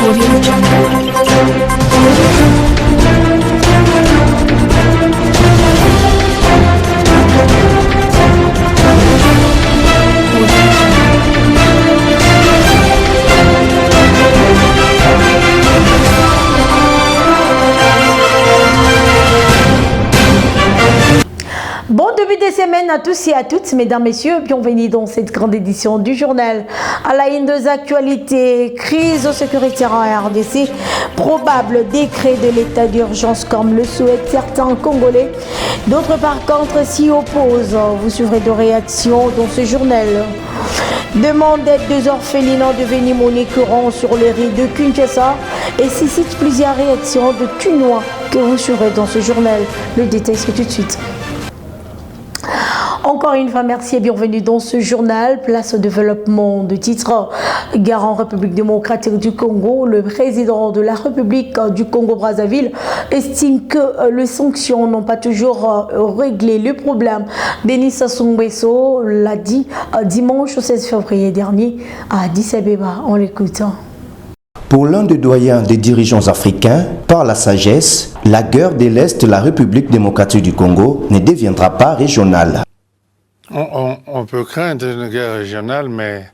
Audio Jungle. Bon début de semaine à tous et à toutes, mesdames, messieurs, bienvenue dans cette grande édition du journal. À la une des actualités, crise sécuritaire en RDC, probable décret de l'état d'urgence comme le souhaitent certains Congolais. D'autres par contre s'y opposent. Vous suivrez de réactions dans ce journal. Demande d'aide des orphelins devenue monnaie courante sur les rues de Kinshasa et suscite plusieurs réactions de Tunois que vous suivrez dans ce journal. Le détail c'est tout de suite. Encore une fois, merci et bienvenue dans ce journal. Place au développement de titre. Garant République démocratique du Congo, le président de la République du Congo-Brazzaville estime que les sanctions n'ont pas toujours réglé le problème. Denis Sassou Nguesso l'a dit dimanche 16 février dernier à Addis Abeba. On l'écoute. Pour l'un des doyens des dirigeants africains, par la sagesse, la guerre de l'Est de la République démocratique du Congo ne deviendra pas régionale. On peut craindre une guerre régionale, mais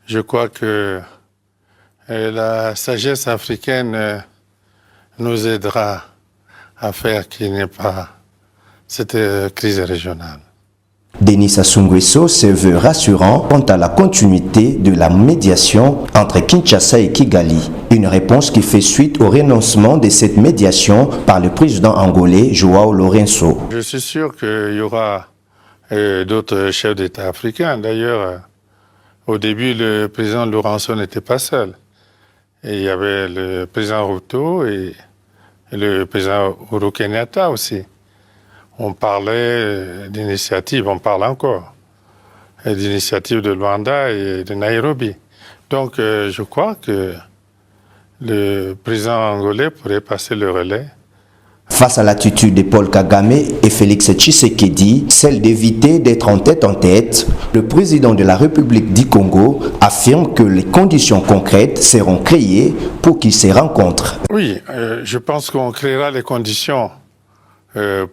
je crois que la sagesse africaine nous aidera à faire qu'il n'y ait pas cette crise régionale. Denis Sassou Nguesso se veut rassurant quant à la continuité de la médiation entre Kinshasa et Kigali. Une réponse qui fait suite au renoncement de cette médiation par le président angolais João Lourenço. Je suis sûr qu'il y aura d'autres chefs d'État africains. D'ailleurs, au début, le président Lourenço n'était pas seul. Et il y avait le président Ruto et le président Uhuru Kenyatta aussi. On parlait d'initiatives, on parle encore, d'initiatives de Luanda et de Nairobi. Donc, je crois que le président angolais pourrait passer le relais. Face à l'attitude de Paul Kagame et Félix Tshisekedi, celle d'éviter d'être en tête, le président de la République du Congo affirme que les conditions concrètes seront créées pour qu'ils se rencontrent. Oui, je pense qu'on créera les conditions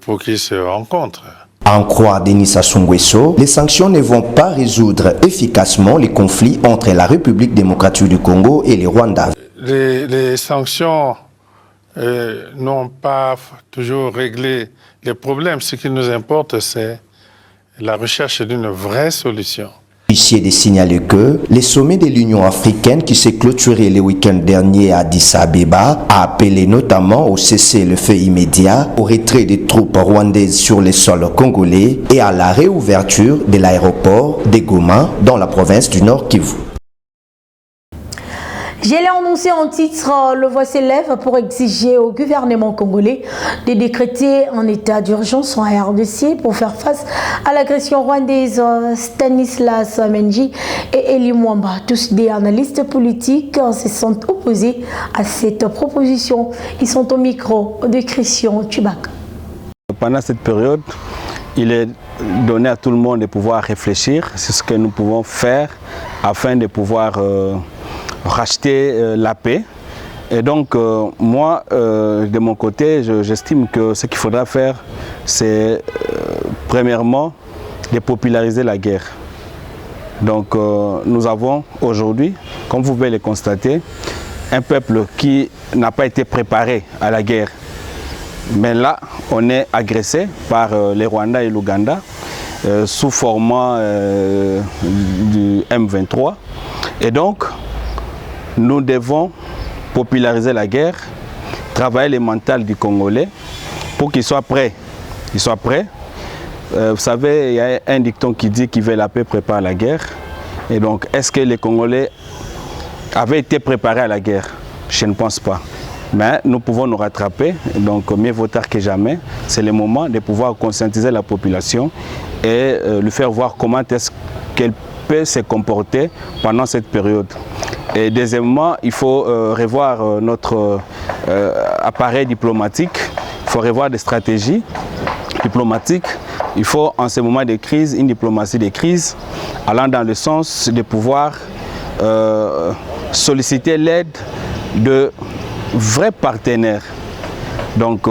pour qu'ils se rencontrent. À en croire Denis Sassou Nguesso, les sanctions ne vont pas résoudre efficacement les conflits entre la République démocratique du Congo et le Rwanda. Les sanctions n'ont pas toujours réglé les problèmes. Ce qui nous importe, c'est la recherche d'une vraie solution. Huissier de signaler que le sommet de l'Union africaine qui s'est clôturé le week-end dernier à Addis Abeba a appelé notamment au cessez-le-feu immédiat, au retrait des troupes rwandaises sur le sol congolais et à la réouverture de l'aéroport de Goma dans la province du Nord Kivu. Je l'ai annoncé en titre, le voix s'élève pour exiger au gouvernement congolais de décréter un état d'urgence en RDC pour faire face à l'agression rwandaise. Stanislas Menji et Eli Mwamba, tous des analystes politiques, se sont opposés à cette proposition. Ils sont au micro de Christian Tubak. Pendant cette période, il est donné à tout le monde de pouvoir réfléchir sur ce que nous pouvons faire afin de pouvoir racheter la paix. Et donc moi de mon côté j'estime que ce qu'il faudra faire c'est premièrement de populariser la guerre. Donc nous avons aujourd'hui, comme vous pouvez le constater, un peuple qui n'a pas été préparé à la guerre. Mais là on est agressé par les Rwandais et l'Ouganda sous format du M23 et donc nous devons populariser la guerre, travailler le mental du Congolais pour qu'il soit prêt. Il soit prêt. Vous savez, il y a un dicton qui dit qui veut la paix prépare la guerre. Et donc, est-ce que les Congolais avaient été préparés à la guerre? Je ne pense pas. Mais nous pouvons nous rattraper. Donc, mieux vaut tard que jamais. C'est le moment de pouvoir conscientiser la population et lui faire voir comment est-ce qu'elle peut se comporter pendant cette période. Et deuxièmement, il faut revoir notre appareil diplomatique, il faut revoir des stratégies diplomatiques. Il faut en ce moment de crise, une diplomatie de crise, allant dans le sens de pouvoir solliciter l'aide de vrais partenaires. Donc,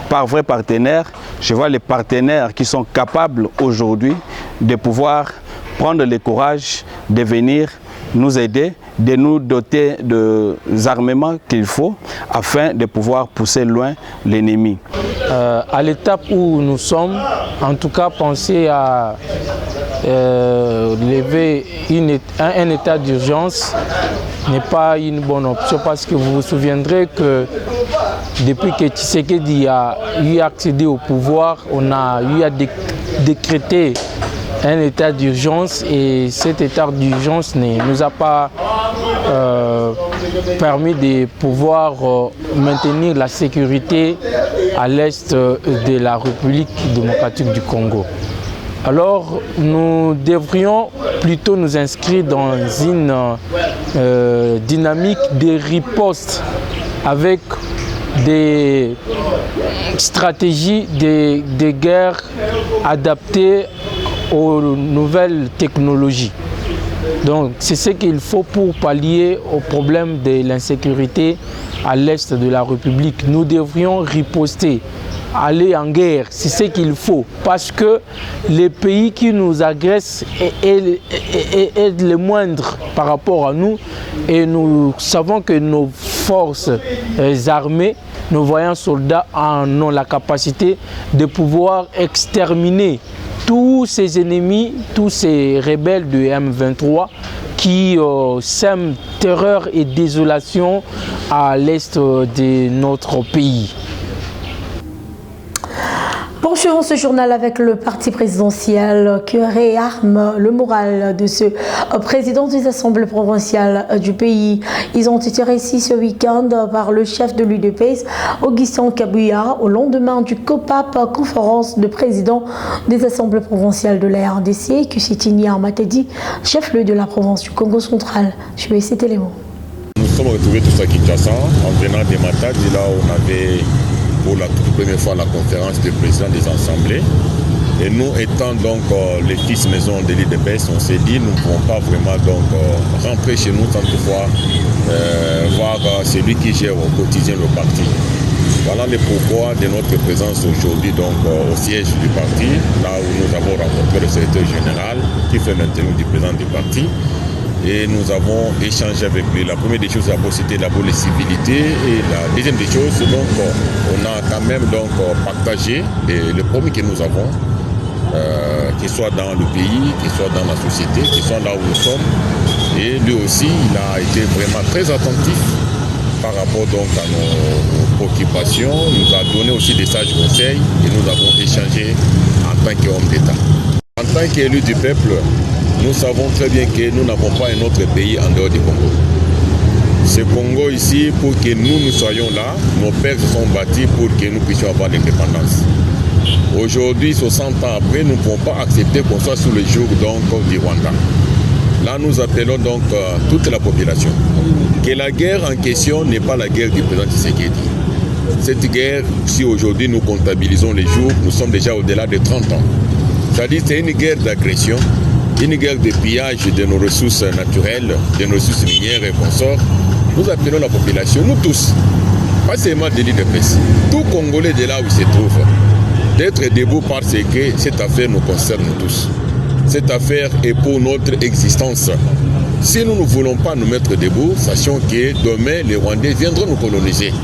par vrais partenaires, je vois les partenaires qui sont capables aujourd'hui de pouvoir prendre le courage de venir nous aider, de nous doter des armements qu'il faut afin de pouvoir pousser loin l'ennemi. À l'étape où nous sommes, en tout cas, penser à lever un état d'urgence n'est pas une bonne option parce que vous vous souviendrez que depuis que Tshisekedi a eu accédé au pouvoir, on a eu à décréter un état d'urgence et cet état d'urgence ne nous a pas permis de pouvoir maintenir la sécurité à l'est de la République démocratique du Congo. Alors nous devrions plutôt nous inscrire dans une dynamique de riposte avec des stratégies de guerre adaptées aux nouvelles technologies. Donc c'est ce qu'il faut pour pallier au problème de l'insécurité à l'est de la République. Nous devrions riposter, aller en guerre, c'est ce qu'il faut, parce que les pays qui nous agressent est le moindre par rapport à nous, et nous savons que nos forces armées, nos vaillants soldats en ont la capacité de pouvoir exterminer tous ces ennemis, tous ces rebelles de M23 qui sèment terreur et désolation à l'est de notre pays. Poursuivons ce journal avec le parti présidentiel qui réarme le moral de ce président des assemblées provinciales du pays. Ils ont été reçus ce week-end par le chef de l'UDPS, Augustin Kabuya, au lendemain du COPAP, conférence de président des assemblées provinciales de la RDC, qui s'est signé à Matadi, chef-lieu de la province du Congo central. Je vais citer les mots. Nous sommes retrouvés tous à Kinshasa en venant de Matadi, là où on avait pour la toute première fois la conférence des présidents des assemblées. Et nous étant donc les fils maison de l'UDPS, on s'est dit nous ne pouvons pas vraiment donc rentrer chez nous sans toutefois voir celui qui gère au quotidien le parti. Voilà le pourquoi de notre présence aujourd'hui donc au siège du parti, là où nous avons rencontré le secrétaire général qui fait l'intérim du président du parti. Et nous avons échangé avec lui. La première des choses, c'était d'abord les civilités. Et la deuxième des choses, donc, on a quand même donc partagé les problèmes que nous avons, qu'ils soient dans le pays, qu'ils soient dans la société, qu'ils soient là où nous sommes. Et lui aussi, il a été vraiment très attentif par rapport donc à nos préoccupations. Il nous a donné aussi des sages conseils et nous avons échangé en tant qu'homme d'État. En tant qu'élu du peuple, nous savons très bien que nous n'avons pas un autre pays en dehors du Congo. Ce Congo ici, pour que nous soyons là, nos pères se sont battus pour que nous puissions avoir l'indépendance. Aujourd'hui, 60 ans après, nous ne pouvons pas accepter qu'on soit sous le joug donc, du Rwanda. Là, nous appelons donc toute la population que la guerre en question n'est pas la guerre du président Tshisekedi. Cette guerre, si aujourd'hui nous comptabilisons les jours, nous sommes déjà au-delà de 30 ans. C'est-à-dire que c'est une guerre d'agression, une guerre de pillage de nos ressources naturelles, de nos ressources minières et consorts. Nous appelons la population, nous tous, pas seulement de l'UDPS, tout Congolais de là où il se trouve, d'être debout parce que cette affaire nous concerne tous. Cette affaire est pour notre existence. Si nous ne voulons pas nous mettre debout, sachons que demain, les Rwandais viendront nous coloniser.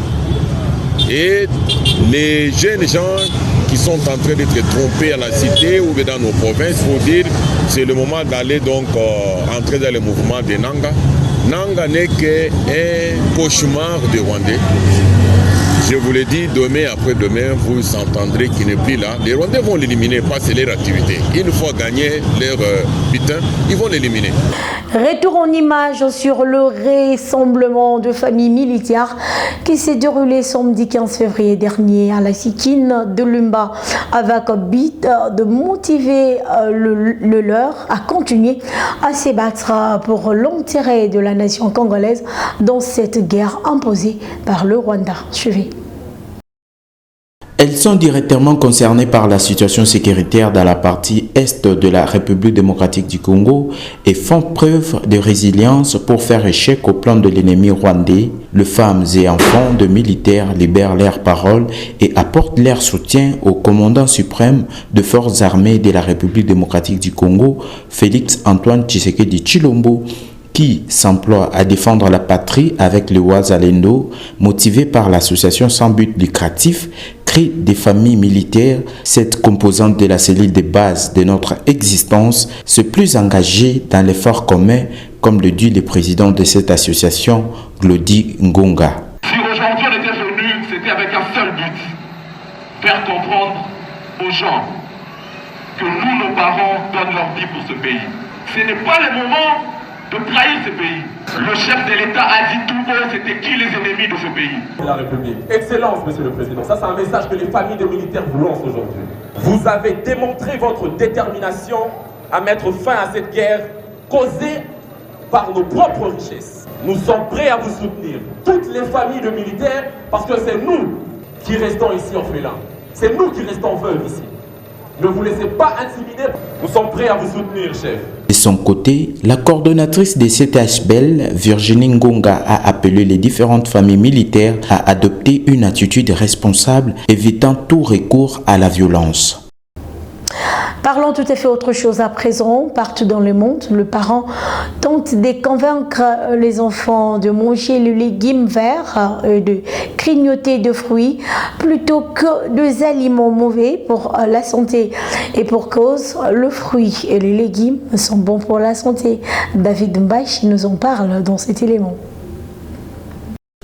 Et les jeunes gens qui sont en train d'être trompés à la cité ou dans nos provinces, pour dire c'est le moment d'aller donc entrer dans le mouvement de Nanga. Nanga n'est qu'un cauchemar des Rwandais. Je vous l'ai dit, demain, après-demain, vous entendrez qu'il n'est plus là. Les Rwandais vont l'éliminer, pas c'est leur activité. Une fois gagné leur butin, ils vont l'éliminer. Retour en image sur le rassemblement de familles militaires qui s'est déroulé samedi 15 février dernier à la Sikine de Lumba, avec un but de motiver le leur à continuer à se battre pour l'intérêt de la nation congolaise dans cette guerre imposée par le Rwanda. Suivez. Elles sont directement concernées par la situation sécuritaire dans la partie est de la République démocratique du Congo et font preuve de résilience pour faire échec au plan de l'ennemi rwandais. Les femmes et enfants de militaires libèrent leur parole et apportent leur soutien au commandant suprême des forces armées de la République démocratique du Congo, Félix Antoine Tshisekedi Tshilombo, qui s'emploie à défendre la patrie avec le Wazalendo, motivé par l'association sans but lucratif Cris des familles militaires. Cette composante de la cellule de base de notre existence se plus engagée dans l'effort commun, comme le dit le président de cette association, Glody Ngonga. Si aujourd'hui on était venu, c'était avec un seul but, faire comprendre aux gens que nous, nos parents, donnent leur vie pour ce pays. Ce n'est pas le moment de trahir ce pays. Le chef de l'État a dit tout haut, c'était qui les ennemis de ce pays? La République. Excellence, Monsieur le Président. Ça, c'est un message que les familles de militaires vous lancent aujourd'hui. Vous avez démontré votre détermination à mettre fin à cette guerre causée par nos propres richesses. Nous sommes prêts à vous soutenir, toutes les familles de militaires, parce que c'est nous qui restons ici orphelins. C'est nous qui restons veuves ici. Ne vous laissez pas intimider. Nous sommes prêts à vous soutenir, chef. De son côté, la coordonnatrice des CTHBEL, Virginie Ngonga, a appelé les différentes familles militaires à adopter une attitude responsable, évitant tout recours à la violence. Parlons tout à fait autre chose à présent. Partout dans le monde, le parent tente de convaincre les enfants de manger le légume vert et de grignoter de fruits plutôt que des aliments mauvais pour la santé. Et pour cause, le fruit et les légumes sont bons pour la santé. David Mbache nous en parle dans cet élément.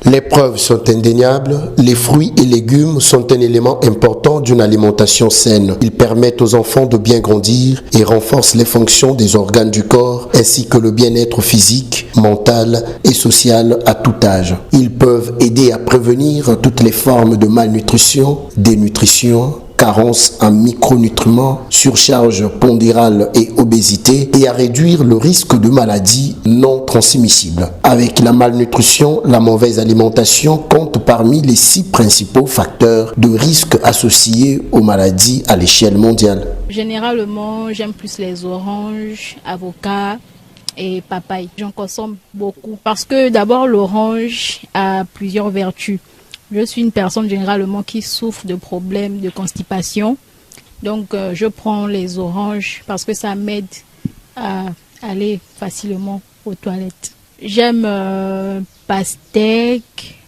Les preuves sont indéniables, les fruits et légumes sont un élément important d'une alimentation saine. Ils permettent aux enfants de bien grandir et renforcent les fonctions des organes du corps ainsi que le bien-être physique, mental et social à tout âge. Ils peuvent aider à prévenir toutes les formes de malnutrition, dénutrition, carence en micronutriments, surcharge pondérale et obésité et à réduire le risque de maladies non transmissibles. Avec la malnutrition, la mauvaise alimentation compte parmi les 6 principaux facteurs de risque associés aux maladies à l'échelle mondiale. Généralement, j'aime plus les oranges, avocats et papaye. J'en consomme beaucoup parce que d'abord l'orange a plusieurs vertus. Je suis une personne généralement qui souffre de problèmes de constipation. Donc, je prends les oranges parce que ça m'aide à aller facilement aux toilettes. J'aime pastèque,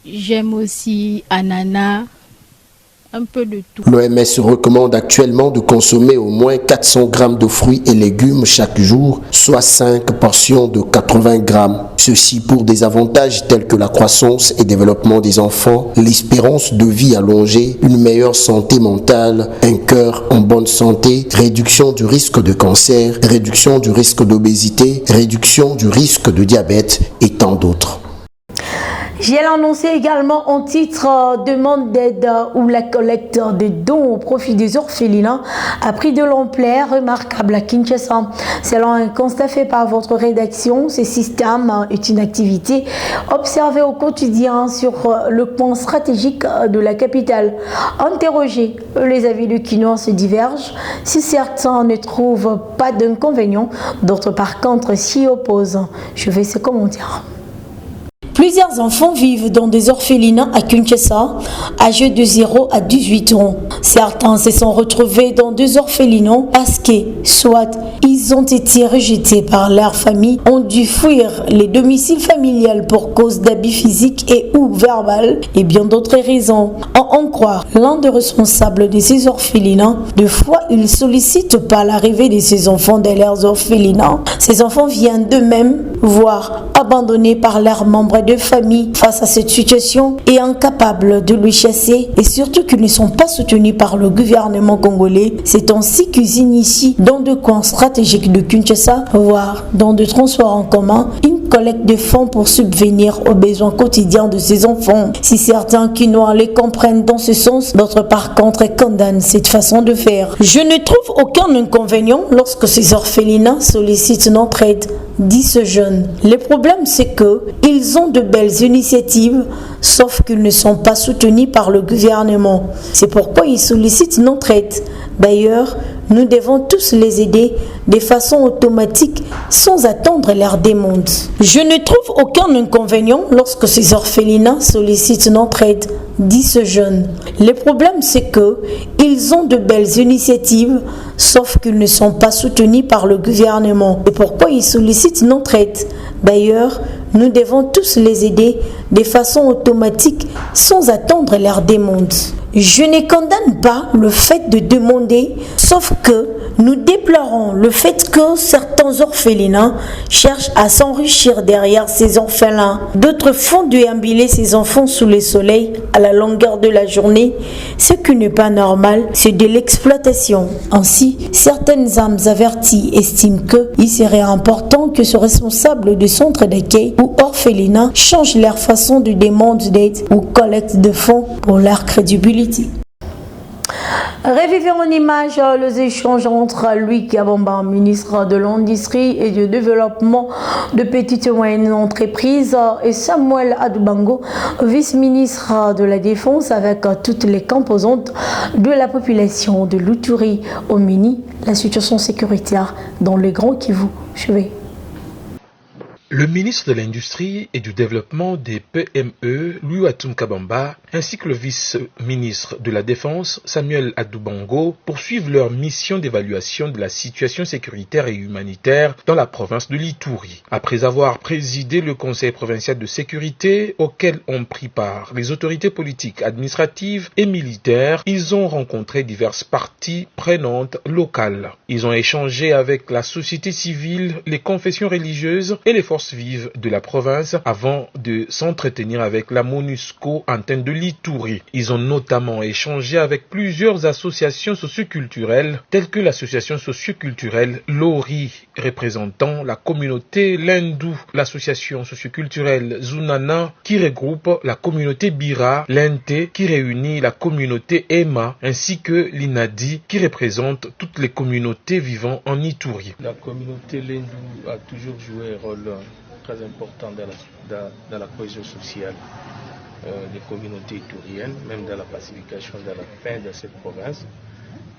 j'aime aussi ananas, un peu de tout. L'OMS recommande actuellement de consommer au moins 400 grammes de fruits et légumes chaque jour, soit 5 portions de 80 grammes. Ceci pour des avantages tels que la croissance et développement des enfants, l'espérance de vie allongée, une meilleure santé mentale, un cœur en bonne santé, réduction du risque de cancer, réduction du risque d'obésité, réduction du risque de diabète et tant d'autres. J'ai annoncé également en titre demande d'aide ou la collecte de dons au profit des orphelins a pris de l'ampleur remarquable à Kinshasa. Selon un constat fait par votre rédaction, ce système est une activité observée au quotidien sur le point stratégique de la capitale. Interrogés, les avis de Kinois se divergent. Si certains ne trouvent pas d'inconvénients, d'autres par contre s'y opposent. Je vais ces commentaires. Plusieurs enfants vivent dans des orphelinats à Kinshasa, âgés de 0 à 18 ans. Certains se sont retrouvés dans des orphelinats parce que, soit ils ont été rejetés par leur famille, ont dû fuir les domiciles familiales pour cause d'abus physiques et ou verbal, et bien d'autres raisons. En croire l'un des responsables de ces orphelinats, de fois ils ne sollicitent pas l'arrivée de ces enfants dans leurs orphelinats. Ces enfants viennent d'eux-mêmes, voire abandonnés par leurs membres de famille face à cette situation et incapables de les chasser, et surtout qu'ils ne sont pas soutenus par le gouvernement congolais. C'est ainsi qu'ils initient dans des coins stratégiques de Kinshasa, voire dans des transports en commun, une collecte de fonds pour subvenir aux besoins quotidiens de ces enfants. Si certains Kinois les comprennent dans ce sens, d'autres par contre condamnent cette façon de faire. Je ne trouve aucun inconvénient lorsque ces orphelinats sollicitent notre aide, dit ce jeune. jeunes. Le problème, c'est qu'ils ont de belles initiatives, sauf qu'ils ne sont pas soutenus par le gouvernement. C'est pourquoi ils sollicitent notre aide. D'ailleurs, nous devons tous les aider de façon automatique sans attendre leur demande. Je ne trouve aucun inconvénient lorsque ces orphelinats sollicitent notre aide, dit ce jeune. Le problème, c'est qu'ils ont de belles initiatives, sauf qu'ils ne sont pas soutenus par le gouvernement. C'est pourquoi ils sollicitent notre aide. D'ailleurs, nous devons tous les aider de façon automatique sans attendre leur demande. Je ne condamne pas le fait de demander, sauf que nous déplorons le fait que certains orphelinats cherchent à s'enrichir derrière ces orphelins. D'autres font déambuler ces enfants sous le soleil à la longueur de la journée. Ce qui n'est pas normal, c'est de l'exploitation. Ainsi, certaines âmes averties estiment qu'il serait important que ce responsable de centre d'accueil ou orphelinat change leur façon de demande d'aide ou collecte de fonds pour leur crédibilité. Revivons en image les échanges entre Louis Kabamba, ministre de l'Industrie et du Développement de petites et moyennes entreprises, et Samuel Adoubango, vice-ministre de la Défense, avec toutes les composantes de la population de l'Uturi au Mini, la situation sécuritaire dans le Grand Kivu. Le ministre de l'Industrie et du Développement des PME, Louis Kabamba, ainsi que le vice-ministre de la Défense, Samuel Adoubango, poursuivent leur mission d'évaluation de la situation sécuritaire et humanitaire dans la province de l'Ituri. Après avoir présidé le Conseil provincial de sécurité, auquel ont pris part les autorités politiques, administratives et militaires, ils ont rencontré diverses parties prenantes locales. Ils ont échangé avec la société civile, les confessions religieuses et les forces vives de la province avant de s'entretenir avec la MONUSCO antenne de l'Ituri. Ils ont notamment échangé avec plusieurs associations socioculturelles telles que l'association socioculturelle Lori représentant la communauté Lindou, l'association socioculturelle Zunana qui regroupe la communauté Bira, l'Inte qui réunit la communauté Ema ainsi que l'Inadi qui représente toutes les communautés vivant en Ituri. La communauté Lindou a toujours joué un rôle très important dans la cohésion sociale des communautés ituriennes, même dans la pacification, dans la paix de cette province.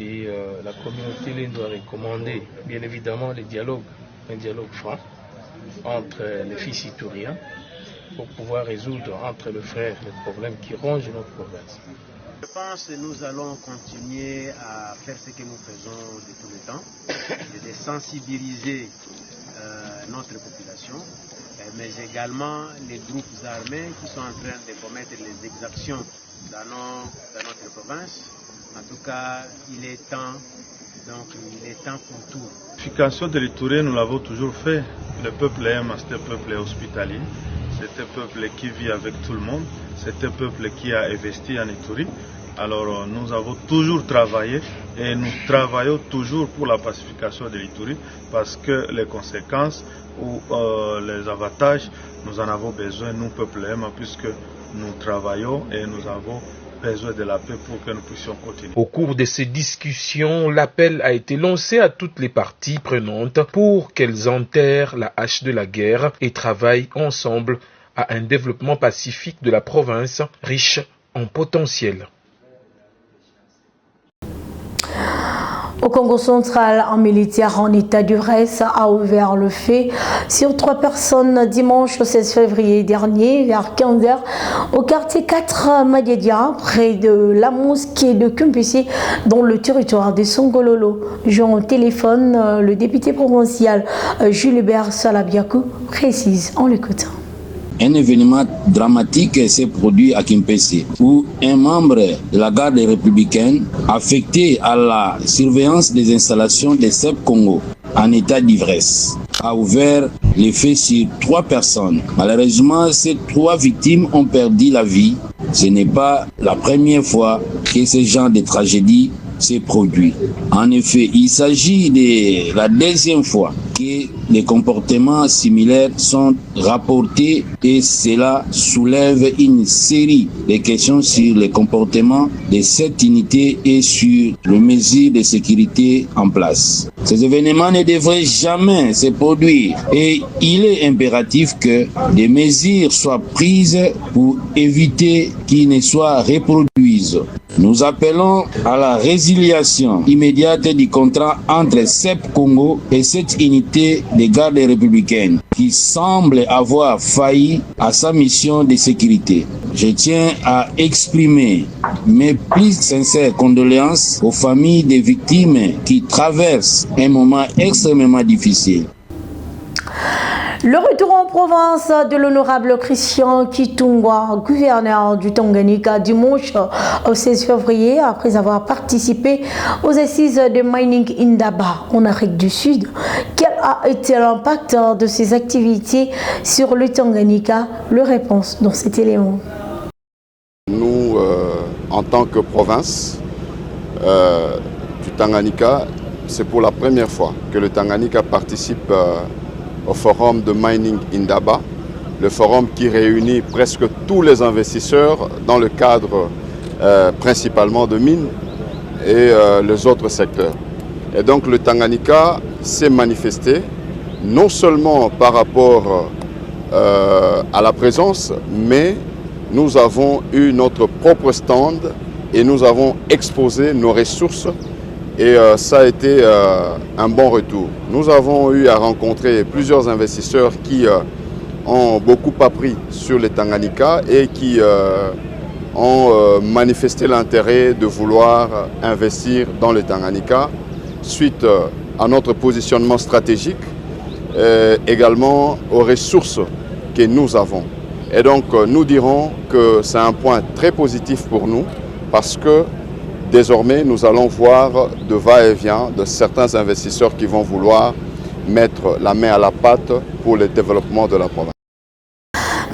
Et la communauté Lindou a recommandé, bien évidemment, un dialogue franc entre les fils ituriens pour pouvoir résoudre entre les frères les problèmes qui rongent notre province. Je pense que nous allons continuer à faire ce que nous faisons de tout le temps, de sensibiliser notre population, mais également les groupes armés qui sont en train de commettre les exactions dans notre province. En tout cas, il est temps pour tout. L'unification de l'Ituri, nous l'avons toujours fait. Le peuple aime, c'est un peuple hospitalier, c'est un peuple qui vit avec tout le monde, c'est un peuple qui a investi en Ituri. Alors nous avons toujours travaillé et nous travaillons toujours pour la pacification de l'Ituri parce que les conséquences ou les avantages, nous en avons besoin, nous, peuple aime, puisque nous travaillons et nous avons besoin de la paix pour que nous puissions continuer. Au cours de ces discussions, l'appel a été lancé à toutes les parties prenantes pour qu'elles enterrent la hache de la guerre et travaillent ensemble à un développement pacifique de la province riche en potentiel. Au Congo central, un militaire en état d'ivresse a ouvert le feu sur 3 personnes dimanche 16 février dernier vers 15h au quartier 4 Madiedia, près de la mosquée de Kumpisi, dans le territoire de Songololo. Jean au téléphone, le député provincial Julibert Salabiakou précise en l'écoutant. Un événement dramatique s'est produit à Kimpese, où un membre de la garde républicaine, affecté à la surveillance des installations des CEP Congo, en état d'ivresse, a ouvert les feux sur 3 personnes. Malheureusement, ces 3 victimes ont perdu la vie. Ce n'est pas la première fois que ce genre de tragédie s'est produit. En effet, il s'agit de la 2e fois que des comportements similaires sont rapportés et cela soulève une série de questions sur les comportements de cette unité et sur les mesures de sécurité en place. Ces événements ne devraient jamais se produire et il est impératif que des mesures soient prises pour éviter qu'ils ne soient reproduits. Nous appelons à la résiliation immédiate du contrat entre CEP Congo et cette unité des gardes républicaines qui semble avoir failli à sa mission de sécurité. Je tiens à exprimer mes plus sincères condoléances aux familles des victimes qui traversent un moment extrêmement difficile. Le retour en province de l'honorable Christian Kitungwa, gouverneur du Tanganyika, dimanche au 16 février, après avoir participé aux assises de Mining Indaba en Afrique du Sud. Quel a été l'impact de ces activités sur le Tanganyika? Le réponse dans cet élément. Nous, en tant que province du Tanganyika, c'est pour la première fois que le Tanganyika participe au forum de Mining Indaba, le forum qui réunit presque tous les investisseurs dans le cadre principalement de mines et les autres secteurs. Et donc le Tanganyika s'est manifesté non seulement par rapport à la présence, mais nous avons eu notre propre stand et nous avons exposé nos ressources. Et ça a été un bon retour. Nous avons eu à rencontrer plusieurs investisseurs qui ont beaucoup appris sur le Tanganyika et qui ont manifesté l'intérêt de vouloir investir dans le Tanganyika suite à notre positionnement stratégique, également aux ressources que nous avons. Et donc nous dirons que c'est un point très positif pour nous parce que désormais, nous allons voir de va-et-vient de certains investisseurs qui vont vouloir mettre la main à la pâte pour le développement de la province.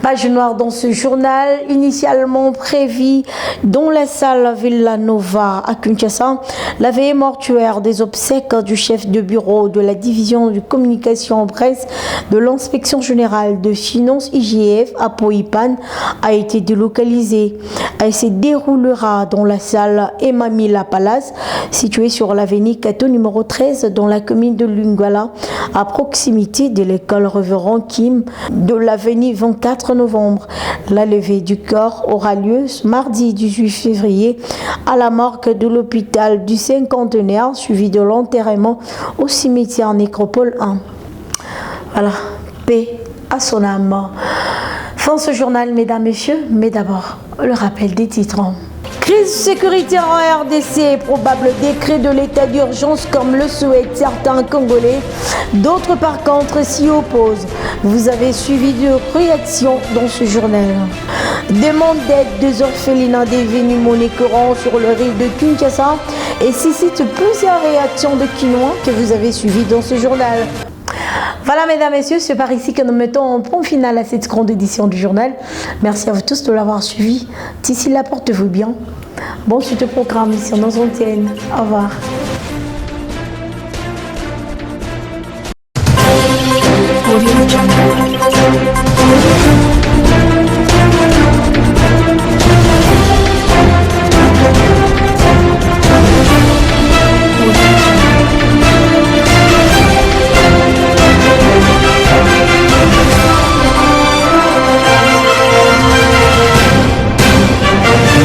Page noire dans ce journal, initialement prévu dans la salle Villanova à Kinshasa, la veillée mortuaire des obsèques du chef de bureau de la division de communication en presse de l'inspection générale de finances IGF à Poipan a été délocalisée. Elle se déroulera dans la salle Emamila Palace, située sur l'avenue Kato numéro 13 dans la commune de Lungwala, à proximité de l'école Révérend Kim de l'avenue 24 novembre. La levée du corps aura lieu mardi 18 février à la morgue de l'hôpital du Cinquantenaire, suivi de l'enterrement au cimetière Nécropole 1. Voilà, paix à son âme. Fin ce journal, mesdames, messieurs, mais d'abord, le rappel des titres. Crise sécuritaire en RDC, probable décret de l'état d'urgence comme le souhaitent certains Congolais. D'autres par contre s'y opposent. Vous avez suivi de réactions dans ce journal. Demande d'aide des orphelinats devenus monnaie courante sur le rive de Kinshasa et suscite plusieurs réactions de Quinois que vous avez suivies dans ce journal. Voilà, mesdames, messieurs, c'est par ici que nous mettons un point final à cette grande édition du journal. Merci à vous tous de l'avoir suivi. D'ici là, portez-vous bien. Bon suite de programme sur nos antennes. Au revoir. Audio Jungle.